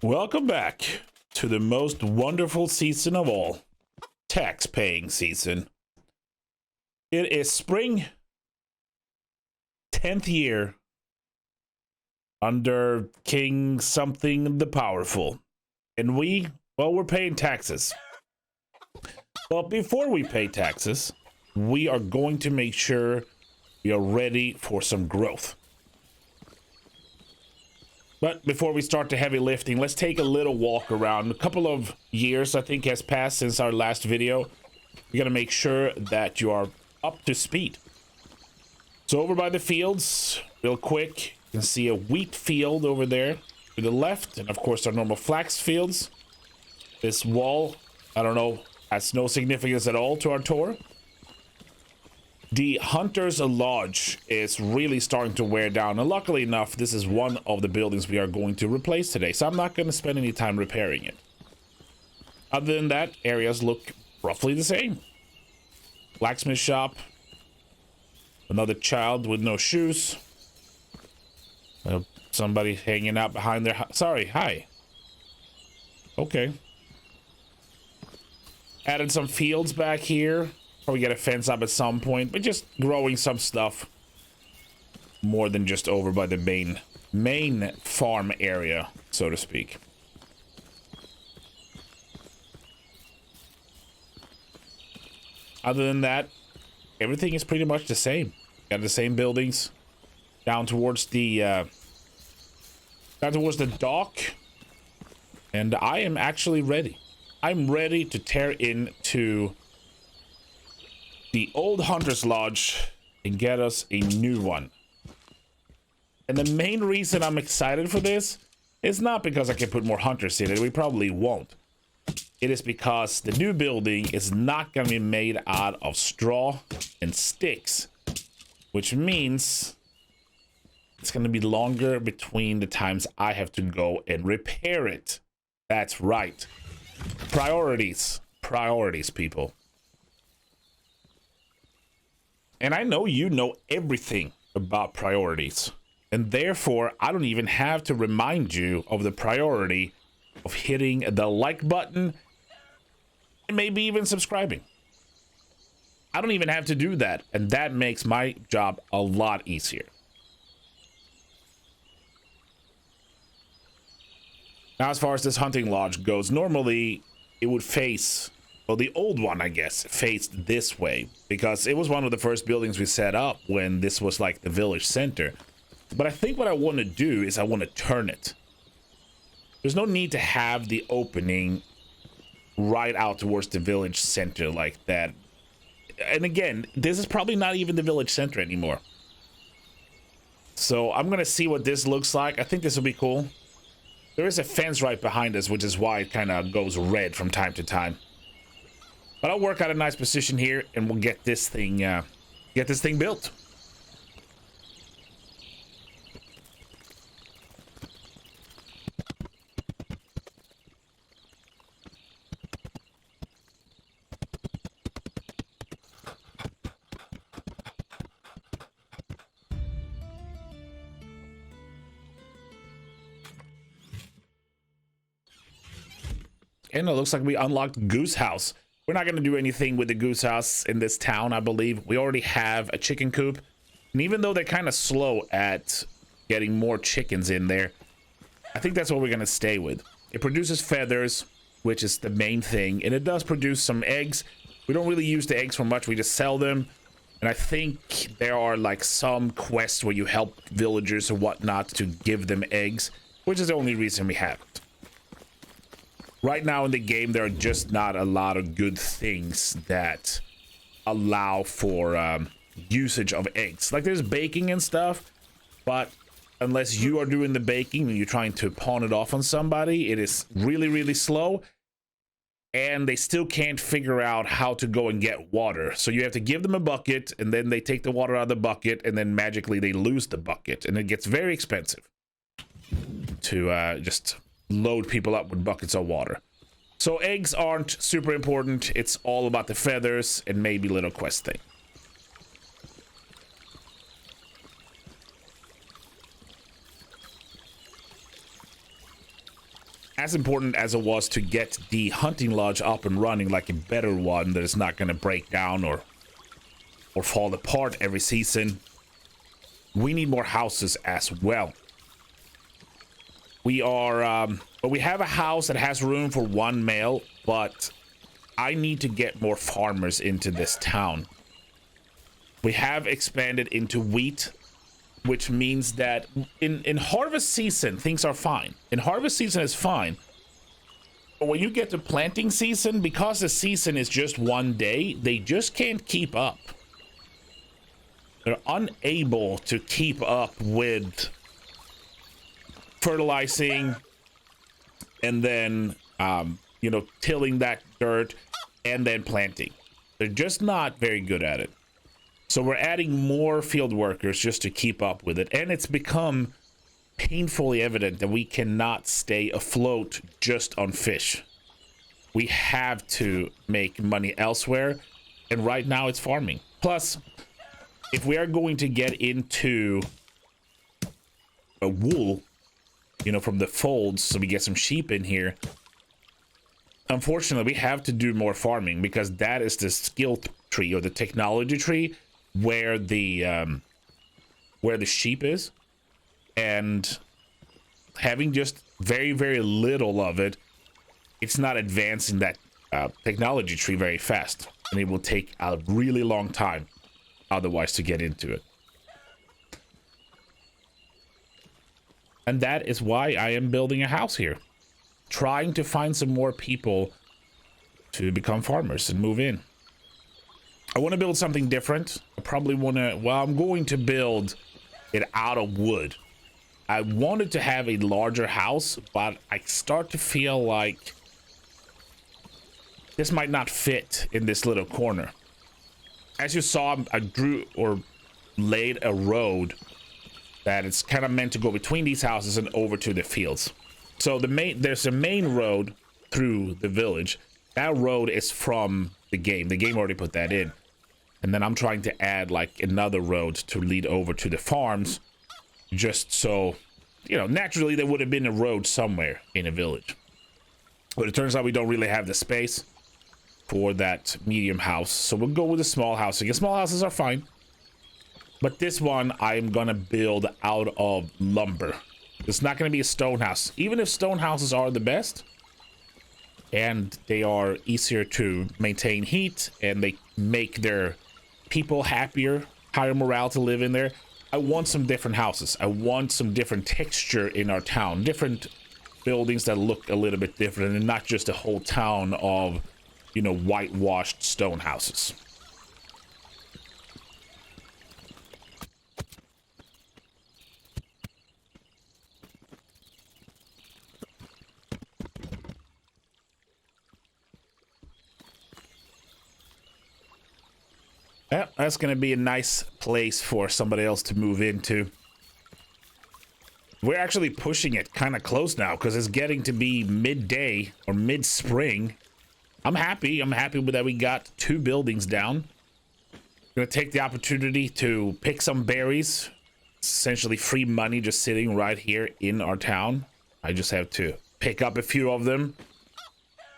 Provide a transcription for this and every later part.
Welcome back to the most wonderful season of all, tax paying season. It is spring, 10th year under King something the powerful. And we're paying taxes. But before we pay taxes, we are going to make sure we are ready for some growth. But before we start the heavy lifting, let's take a little walk around. A couple of years, I think, has passed since our last video. You gotta make sure that you are up to speed. So over by the fields, real quick, you can see a wheat field over there to the left, and of course our normal flax fields. This wall, I don't know, has no significance at all to our tour. The Hunter's Lodge is really starting to wear down, and luckily enough, this is one of the buildings we are going to replace today, so I'm not going to spend any time repairing it. Other than that, areas look roughly the same. Blacksmith shop. Another child with no shoes. Somebody hanging out behind their... Sorry, hi. Okay. Added some fields back here. Probably get a fence up at some point, but just growing some stuff more than just over by the main farm area, so to speak. Other than that, everything is pretty much the same. Got the same buildings down towards the dock, and I am actually ready. I'm ready to tear into the old Hunter's Lodge and get us a new one. And the main reason I'm excited for this is not because I can put more hunters in it. We probably won't. It is because the new building is not going to be made out of straw and sticks, which means it's going to be longer between the times I have to go and repair it. That's right. Priorities. Priorities, people. And I know you know everything about priorities, and therefore I don't even have to remind you of the priority of hitting the like button and maybe even subscribing. I don't even have to do that, and that makes my job a lot easier. Now, as far as this hunting lodge goes, normally it would face... Well, the old one, I guess, faced this way because it was one of the first buildings we set up when this was like the village center. But I think what I want to do is I want to turn it. There's no need to have the opening right out towards the village center like that. And again, this is probably not even the village center anymore. So I'm going to see what this looks like. I think this will be cool. There is a fence right behind us, which is why it kind of goes red from time to time. But I'll work out a nice position here, and we'll get this thing built. And it looks like we unlocked Goose House. We're not going to do anything with the Goose House in this town, I believe. We already have a chicken coop. And even though they're kind of slow at getting more chickens in there, I think that's what we're going to stay with. It produces feathers, which is the main thing. And it does produce some eggs. We don't really use the eggs for much. We just sell them. And I think there are like some quests where you help villagers or whatnot to give them eggs, which is the only reason we have it. Right now in the game, there are just not a lot of good things that allow for usage of eggs. Like there's baking and stuff, but unless you are doing the baking and you're trying to pawn it off on somebody, it is really, really slow. And they still can't figure out how to go and get water. So you have to give them a bucket, and then they take the water out of the bucket, and then magically they lose the bucket. And it gets very expensive to just... load people up with buckets of water. So eggs aren't super important. It's all about the feathers and maybe little quest thing. as important as it was to get the hunting lodge up and running, like a better one that is not going to break down or fall apart every season, we need more houses as well. We are, but we have a house that has room for one male, but I need to get more farmers into this town. We have expanded into wheat, which means that in harvest season, things are fine. In harvest season is fine. But when you get to planting season, because the season is just one day, they just can't keep up. They're unable to keep up with fertilizing and then, you know, tilling that dirt and then planting. They're just not very good at it. So we're adding more field workers just to keep up with it. And it's become painfully evident that we cannot stay afloat just on fish. We have to make money elsewhere. And right now it's farming. Plus, if we are going to get into a wool, you know, from the folds, so we get some sheep in here, unfortunately, we have to do more farming because that is the skill tree or the technology tree where the sheep is, and having just very, very little of it, it's not advancing that technology tree very fast, and it will take a really long time otherwise to get into it. And that is why I am building a house here, trying to find some more people to become farmers and move in. I want to build something different. I probably want to, well, I'm going to build it out of wood. I wanted to have a larger house, but I start to feel like this might not fit in this little corner. As you saw, I drew or laid a road that it's kind of meant to go between these houses and over to the fields. So there's a main road through the village. That road is from the game. The game already put that in. And then I'm trying to add like another road to lead over to the farms, just so, you know, naturally there would have been a road somewhere in a village. But it turns out we don't really have the space for that medium house, so we'll go with a small house again. Small houses are fine, but this one I'm gonna build out of lumber. It's not gonna be a stone house, even if stone houses are the best and they are easier to maintain heat and they make their people happier, higher morale to live in there. I want some different houses. I want some different texture in our town, different buildings that look a little bit different, and not just a whole town of, you know, whitewashed stone houses. Yeah, that's going to be a nice place for somebody else to move into. We're actually pushing it kind of close now because it's getting to be midday or mid-spring. I'm happy with that. We got 2 buildings down. Gonna take the opportunity to pick some berries. It's essentially free money just sitting right here in our town. I just have to pick up a few of them.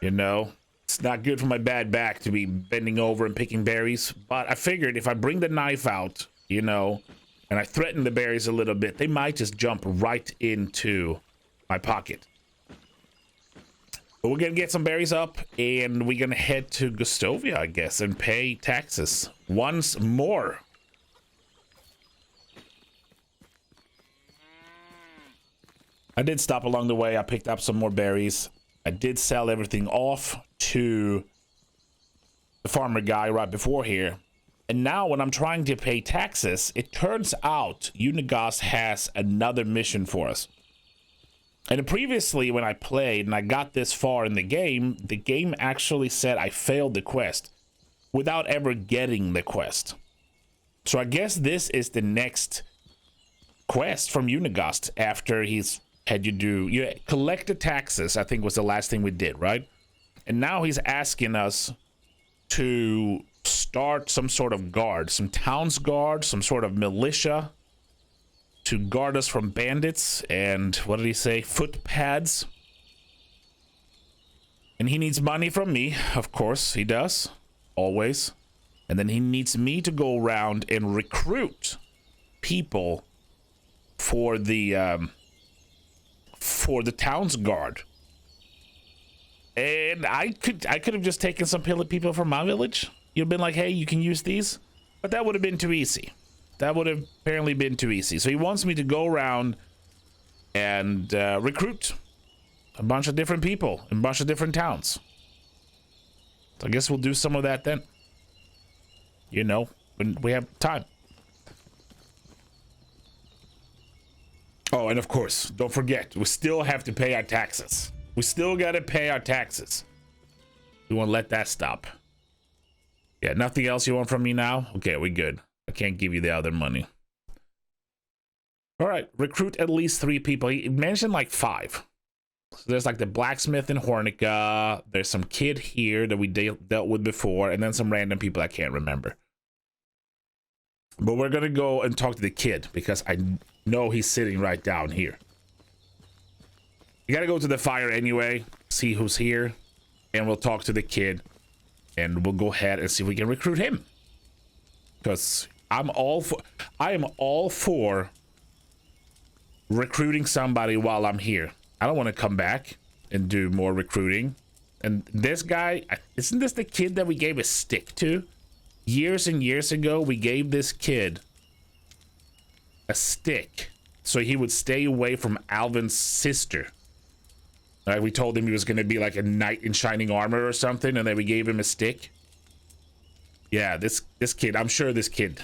You know, it's not good for my bad back to be bending over and picking berries, but I figured if I bring the knife out, you know, and I threaten the berries a little bit, they might just jump right into my pocket. But we're gonna get some berries up, and we're gonna head to Gustovia, I guess, and pay taxes once more. I did stop along the way. I picked up some more berries. I did sell everything off to the farmer guy right before here. And now when I'm trying to pay taxes, it turns out Unigos has another mission for us. And previously, when I played and I got this far in the game actually said I failed the quest without ever getting the quest. So I guess this is the next quest from Unigos after he's had you do, you collect the taxes, I think was the last thing we did, right? And now he's asking us to start some sort of guard, some town's guard, some sort of militia, to guard us from bandits and, what did he say, footpads. And he needs money from me. Of course, he does. Always. And then he needs me to go around and recruit people for the town's guard. And I could have just taken some people from my village. You've been like, hey, you can use these. But that would have been too easy. That would have apparently been too easy. So he wants me to go around and recruit a bunch of different people in a bunch of different towns. So I guess we'll do some of that then. You know, when we have time. Oh, and of course, don't forget, we still have to pay our taxes. We still got to pay our taxes. We won't let that stop. Yeah, nothing else you want from me now? Okay, we good. I can't give you the other money. All right, recruit at least 3 people. He mentioned like 5. So there's like the blacksmith in Hornica. There's some kid here that we dealt with before, and then some random people I can't remember. But we're gonna go and talk to the kid because I know he's sitting right down here. You gotta go to the fire anyway, see who's here, and we'll talk to the kid, and we'll go ahead and see if we can recruit him. Because I am all for recruiting somebody while I'm here. I don't want to come back and do more recruiting. And this guy, isn't this the kid that we gave a stick to? Years and years ago, we gave this kid a stick so he would stay away from Alvin's sister. We told him he was going to be like a knight in shining armor or something, and then we gave him a stick. Yeah, this kid, I'm sure this kid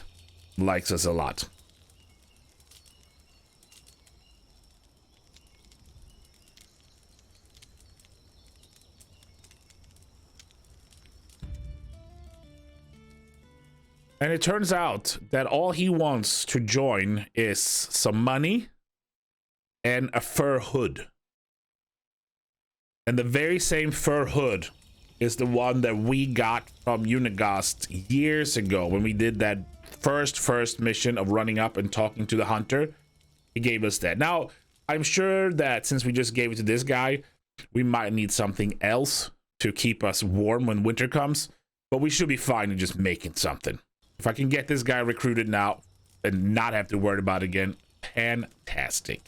likes us a lot. And it turns out that all he wants to join is some money and a fur hood. And the very same fur hood is the one that we got from Unigast years ago when we did that first mission of running up and talking to the hunter. He gave us that. Now, I'm sure that since we just gave it to this guy, we might need something else to keep us warm when winter comes. But we should be fine in just making something. If I can get this guy recruited now and not have to worry about it again, fantastic.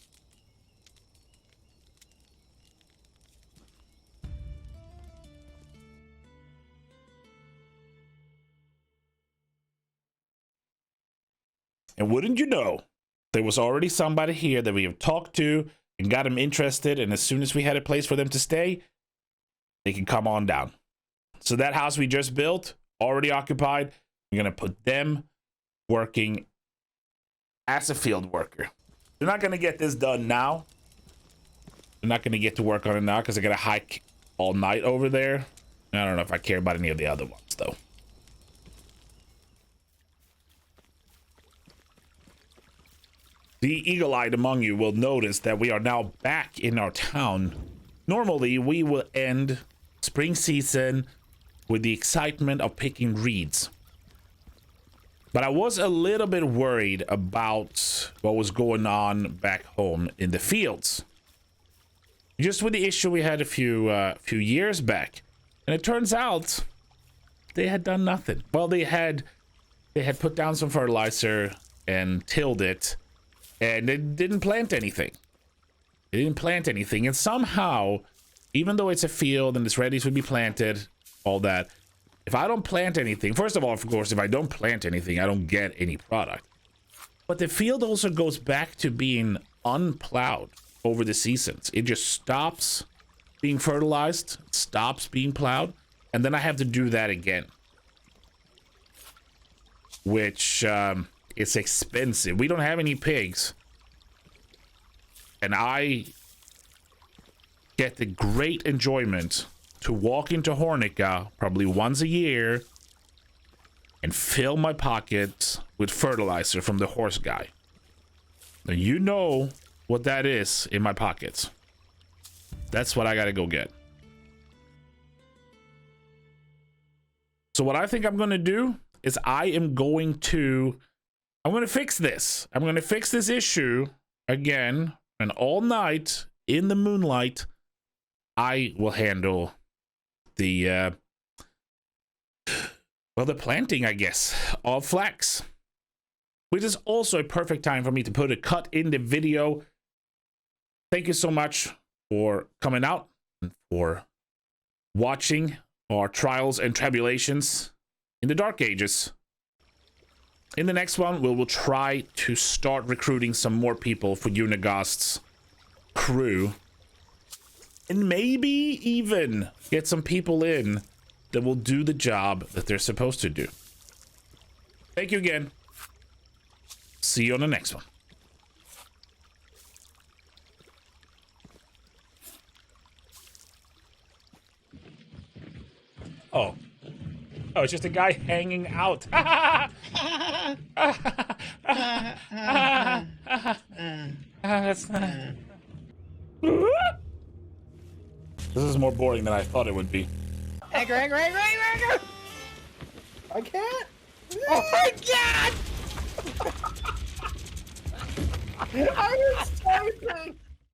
And wouldn't you know, there was already somebody here that we have talked to and got him interested, and as soon as we had a place for them to stay, they can come on down. So that house we just built, already occupied, we're gonna put them working as a field worker. They're not gonna get this done now. They're not gonna get to work on it now because I gotta hike all night over there. I don't know if I care about any of the other ones though. The eagle-eyed among you will notice that we are now back in our town. Normally, we will end spring season with the excitement of picking reeds. But I was a little bit worried about what was going on back home in the fields. Just with the issue we had a few years back. And it turns out they had done nothing. Well, they had put down some fertilizer and tilled it, and they didn't plant anything. They didn't plant anything. And somehow, even though it's a field and it's ready to be planted, all that, if I don't plant anything, first of all, of course, if I don't plant anything, I don't get any product. But the field also goes back to being unplowed over the seasons. It just stops being fertilized, stops being plowed, and then I have to do that again. Which is expensive. We don't have any pigs. And I get the great enjoyment to walk into Hornica probably once a year and fill my pockets with fertilizer from the horse guy. Now you know what that is in my pockets. That's what I gotta go get. So what I think I'm gonna do is I'm gonna fix this. I'm gonna fix this issue again, and all night in the moonlight I will handle the well, the planting, I guess, of flax, which is also a perfect time for me to put a cut in the video. Thank you so much for coming out and for watching our trials and tribulations in the Dark Ages. In the next one, we will try to start recruiting some more people for Unagast's crew. And maybe even get some people in that will do the job that they're supposed to do. Thank you again. See you on the next one. Oh. Oh, it's just a guy hanging out. This is more boring than I thought it would be. Anchor! I can't! Oh my god!